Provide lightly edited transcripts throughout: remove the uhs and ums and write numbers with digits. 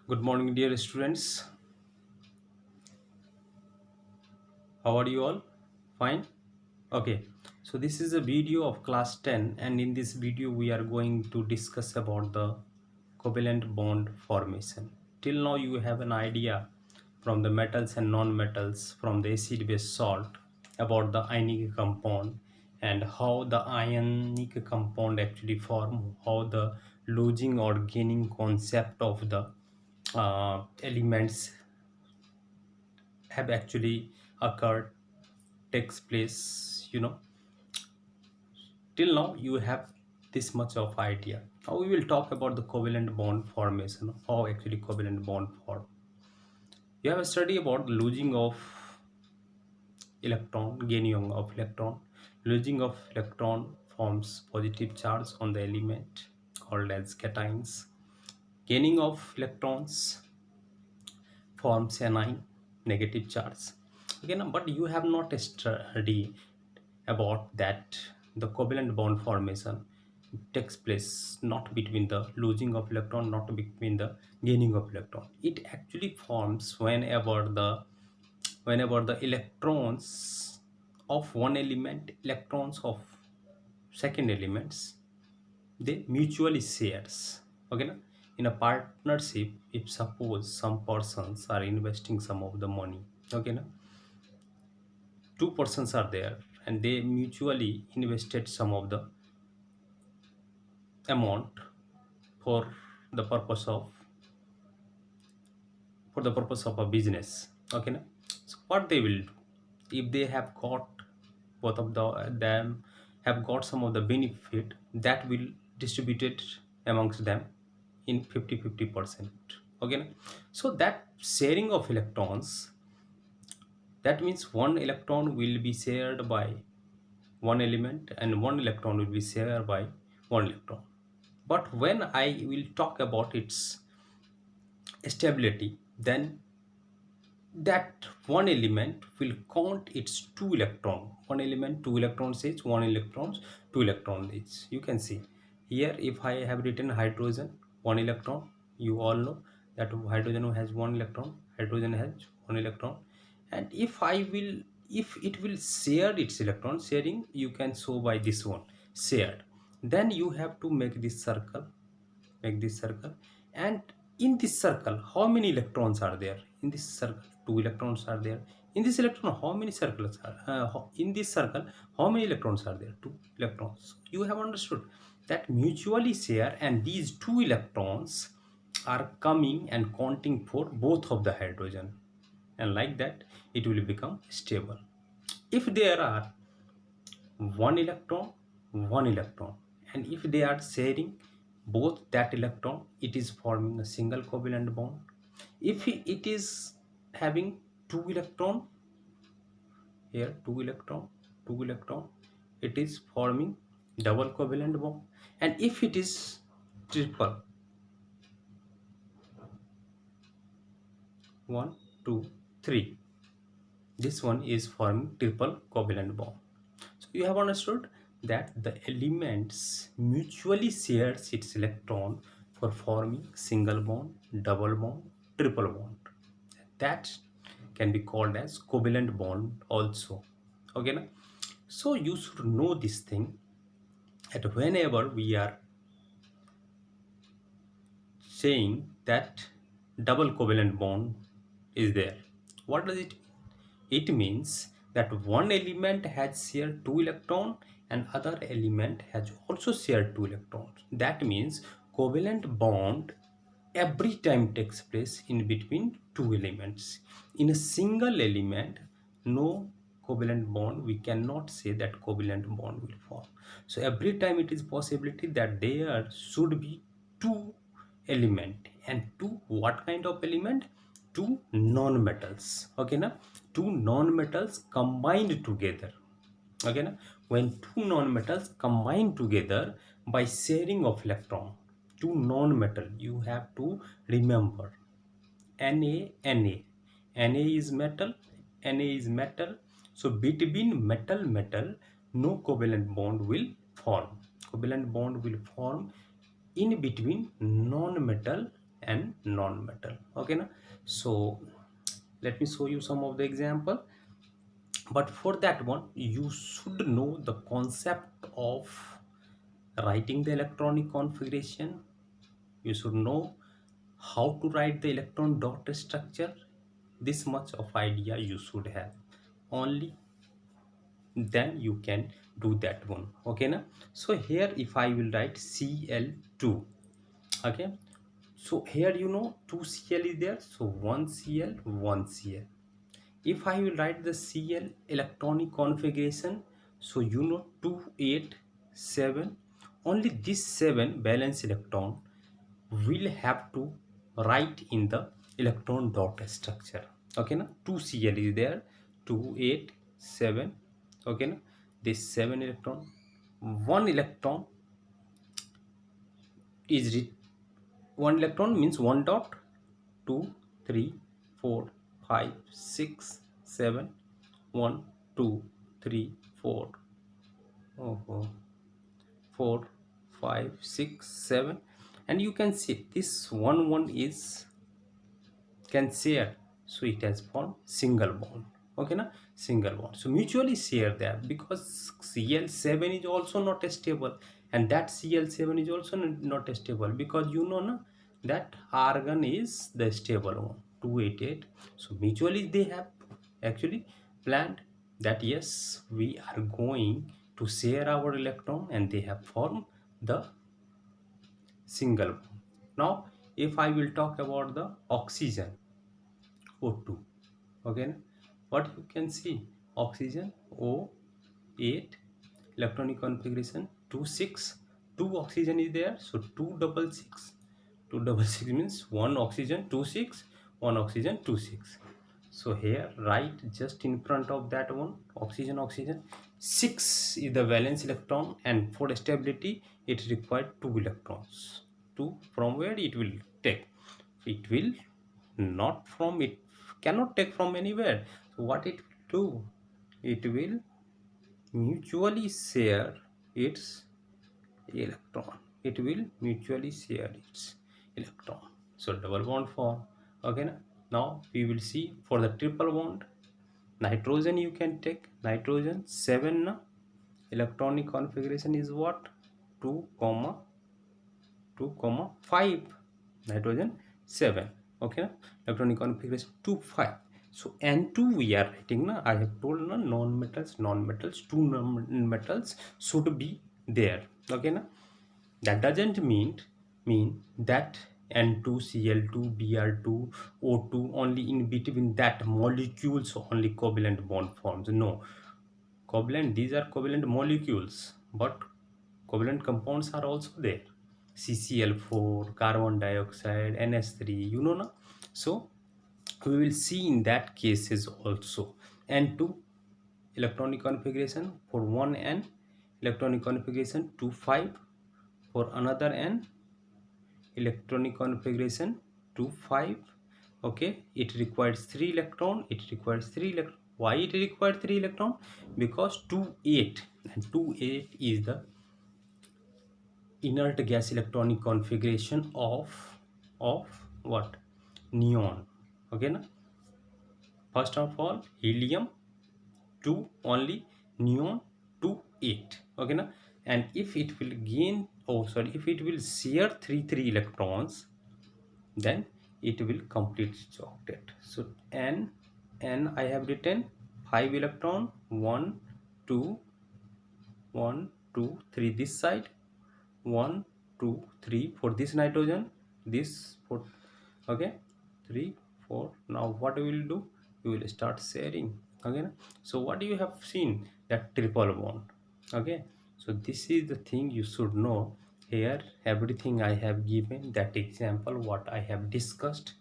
Good morning, dear students. How are you all? Fine? Okay. So this is a video of class 10, and in this video we are going to discuss about the covalent bond formation. Till now you have an idea from the metals and non-metals, from the acid-base salt, about the ionic compound and how the ionic compound actually form, how the losing or gaining concept of the elements have actually occurred, takes place. Till now you have this much of idea. Now we will talk about the covalent bond formation, how actually covalent bond form. You have a study about losing of electron, gaining of electron. Losing of electron forms positive charge on the element called as cations. Gaining of electrons forms anion, negative charge. Again, but you have not studied about that the covalent bond formation takes place not between the losing of electron, not between the gaining of electron. It actually forms whenever the electrons of one element, electrons of second elements, they mutually shares. Okay na? In a partnership, if suppose some persons are investing some of the money, okay na? Two persons are there and they mutually invested some of the amount for the purpose of a business. Okay na? So what they will do, if they have got, both of them have got some of the benefit, that will distribute it amongst them in 50-50%. Okay na? So that sharing of electrons, that means one electron will be shared by one element and one electron will be shared by one electron. But when I will talk about its stability, then that one element will count its two electron. One element, two electrons each, one electrons, two electrons each. You can see here, if I have written hydrogen, one electron, you all know that hydrogen has one electron, hydrogen has one electron. And if it will share its electron, sharing you can show by this one, shared. Then you have to make this circle, and in this circle how many electrons are there? In this circle two electrons are there. In this electron how many circles are in this circle, how many electrons are there? Two electrons. You have understood that mutually share, and these two electrons are coming and counting for both of the hydrogen, and like that it will become stable. If there are one electron, and if they are sharing both that electron, it is forming a single covalent bond. If it is having two electron, here two electron, it is forming double covalent bond. And if it is triple, one, two, three, this one is forming triple covalent bond. So you have understood that the elements mutually shares its electron for forming single bond, double bond, triple bond. That can be called as covalent bond also. Okay na? So you should know this thing, that whenever we are saying that double covalent bond is there, what does it mean? It means that one element has shared two electrons and other element has also shared two electrons. That means covalent bond every time takes place in between two elements. In a single element, no covalent bond, we cannot say that covalent bond will form. So every time it is possibility that there should be two element, and two what kind of element? Two non-metals. Okay na? Two non-metals combined together. Okay na? When two non-metals combine together by sharing of electron, two non-metal, you have to remember Na is metal, Na is metal. So between metal, no covalent bond will form. Covalent bond will form in between non-metal and non-metal. Okay now, so let me show you some of the example. But for that one, you should know the concept of writing the electronic configuration. You should know how to write the electron dot structure. This much of idea you should have. Only then you can do that one. Okay now, so here if I will write Cl2, okay, so here you know 2 Cl is there, so 1 Cl 1 Cl. If I will write the Cl electronic configuration, so you know 2 8 7, only this 7 valence electron will have to write in the electron dot structure. Okay now, 2 Cl is there, 2 8 7. Okay now, this 7 electron, one electron is one electron means one dot, 2 3 4 5 6 7, 1 2 3 4, oh, oh, 4 5 6 7. And you can see this one is can share, so it has formed single bond. Okay na, single bond, so mutually share there, because Cl7 is also not stable, and that Cl7 is also not stable, because you know na, that argon is the stable one, 288. So mutually they have actually planned that yes, we are going to share our electron, and they have formed the single bond. Now if I will talk about the oxygen, O2. Okay, what you can see, oxygen O8, electronic configuration 2 6, 2 oxygen is there, so 266. 266 means 1 oxygen 2 6, 1 oxygen 2 6. So here right just in front of that one, oxygen 6 is the valence electron, and for stability it required 2 electrons. 2 from where it will take, it will not from, it cannot take from anywhere. So what it will do, it will mutually share its electron, it will mutually share its electron, so double bond form. Okay now we will see for the triple bond. Nitrogen you can take, nitrogen 7 na, electronic configuration is what, 2 comma 2 comma 5, nitrogen 7. Okay na? Electronic configuration 2 5. So N2 we are writing na, I have told na, non-metals, two non-metals should be there. Okay na, that doesn't mean that N2Cl2 Br2 O2 only in between that molecules only covalent bond forms. No, covalent, these are covalent molecules, but covalent compounds are also there. CCl4, carbon dioxide, NH3, you know na. So we will see in that cases also. N2 electronic configuration for one N, electronic configuration 2 5, for another N, electronic configuration 2 5. Okay, it requires 3 electron, it requires 3 electron. Why it requires 3 electron? Because 2 8, and 2 8 is the inert gas electronic configuration of what, neon. Okay na, first of all helium 2 only, neon 2 8. Okay na, and if it will gain, oh sorry, if it will share 3 electrons, then it will complete its octet. So n I have written 5 electron, 1 2 1 2 3 this side, 1 2 3 for this nitrogen, this for, okay, 3 4. Now what we will do, we will start sharing. Okay, so what you have seen, that triple bond. Okay, so this is the thing you should know. Here everything I have given, that example what I have discussed.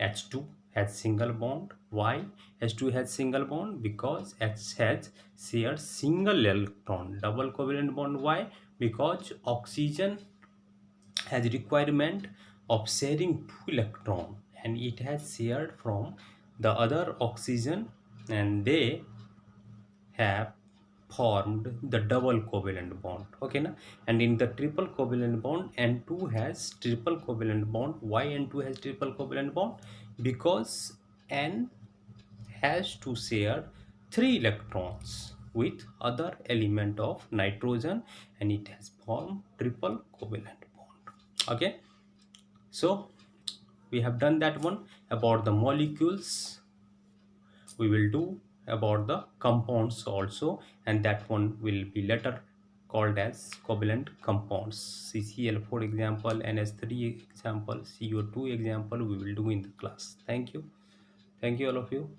H2 has single bond. Why H2 has single bond? Because H has shared single electron, double covalent bond. Why? Because oxygen has requirement of sharing 2 electron, and it has shared from the other oxygen, and they have formed the double covalent bond. Okay na? And in the triple covalent bond, N2 has triple covalent bond. Why N2 has triple covalent bond? Because N has to share 3 electrons with other element of nitrogen, and it has formed triple covalent bond. Okay, so we have done that one about the molecules. We will do about the compounds also, and that one will be later called as covalent compounds. CCl4 example, NH3 example, CO2 example we will do in the class. Thank you all of you.